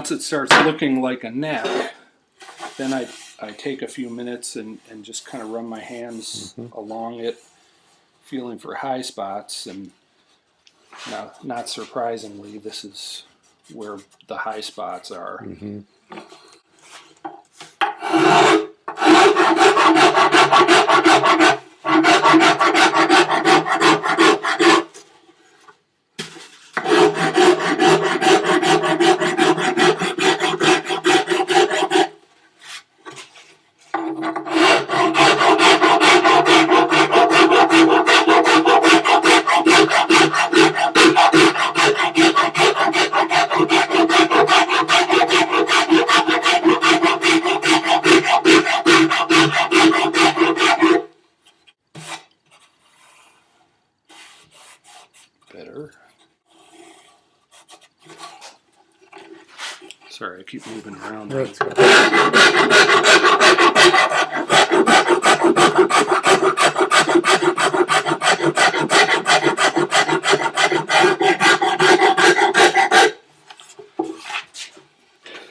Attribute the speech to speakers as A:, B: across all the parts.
A: once it starts looking like a neck, then I take a few minutes and just kind of run my hands along it, feeling for high spots. And now, not surprisingly, this is where the high spots are. Better. Sorry, I keep moving around.
B: That's good.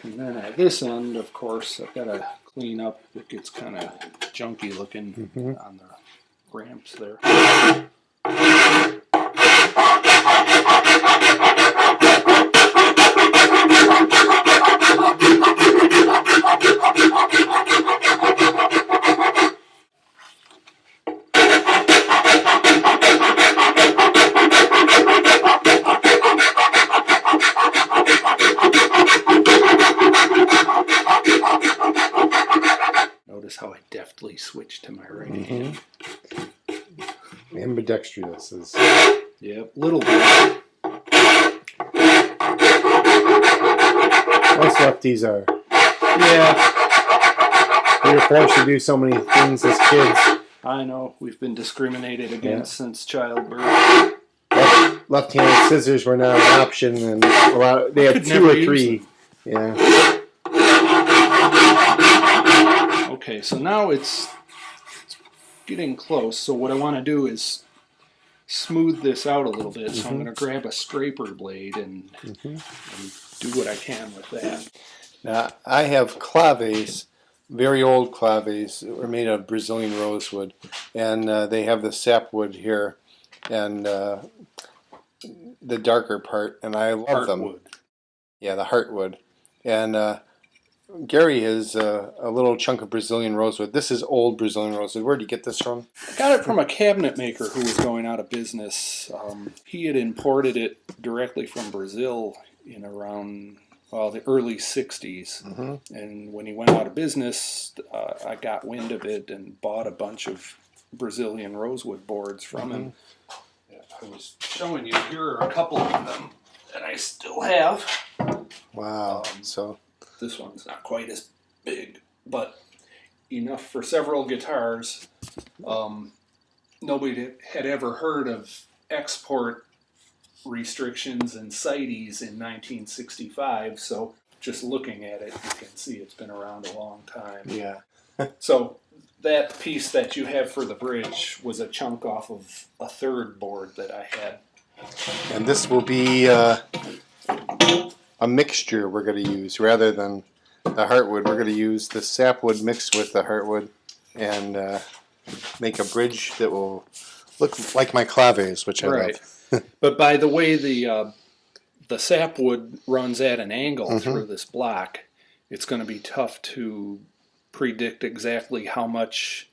A: And then at this end, of course, I've got to clean up. It gets kind of junky looking on the ramps there. Notice how I deftly switched to my right hand.
B: Ambidextrous is.
A: Yep, little bit.
B: Most lefties are.
A: Yeah,
B: We were forced to do so many things as kids.
A: I know. We've been discriminated against since childbirth.
B: Left-handed scissors were not an option, and they had 2 or 3. Yeah.
A: Okay, so now it's getting close. So what I want to do is smooth this out a little bit. So I'm going to grab a scraper blade and do what I can with that.
B: Now, I have claves, very old claves that were made of Brazilian rosewood, and they have the sapwood here, and the darker part, and I love them.
A: Heartwood.
B: Yeah, the heartwood. And Gary has a little chunk of Brazilian rosewood. This is old Brazilian rosewood. Where did you get this from?
A: I got it from a cabinet maker who was going out of business. He had imported it directly from Brazil in around, well, the early 60s. And when he went out of business, I got wind of it and bought a bunch of Brazilian rosewood boards from him. I was showing you, here are a couple of them that I still have.
B: Wow. So
A: this one's not quite as big, but enough for several guitars. Nobody had ever heard of export restrictions and CITES in 1965, so just looking at it, you can see it's been around a long time.
B: yeah.
A: So that piece that you have for the bridge was a chunk off of a third board that I had.
B: And this will be a mixture we're going to use rather than the heartwood. We're going to use the sapwood mixed with the heartwood and make a bridge that will look like my claves, which I love.
A: But by the way the sapwood runs at an angle through this block, it's going to be tough to predict exactly how much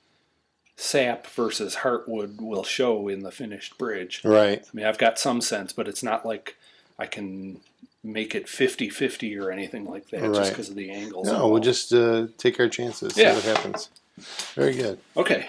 A: sap versus heartwood will show in the finished bridge.
B: Right.
A: I mean, I've got some sense, but it's not like I can make it 50-50 or anything like that just because of the angles.
B: No, we'll just take our chances, see what happens. Very good.
A: Okay.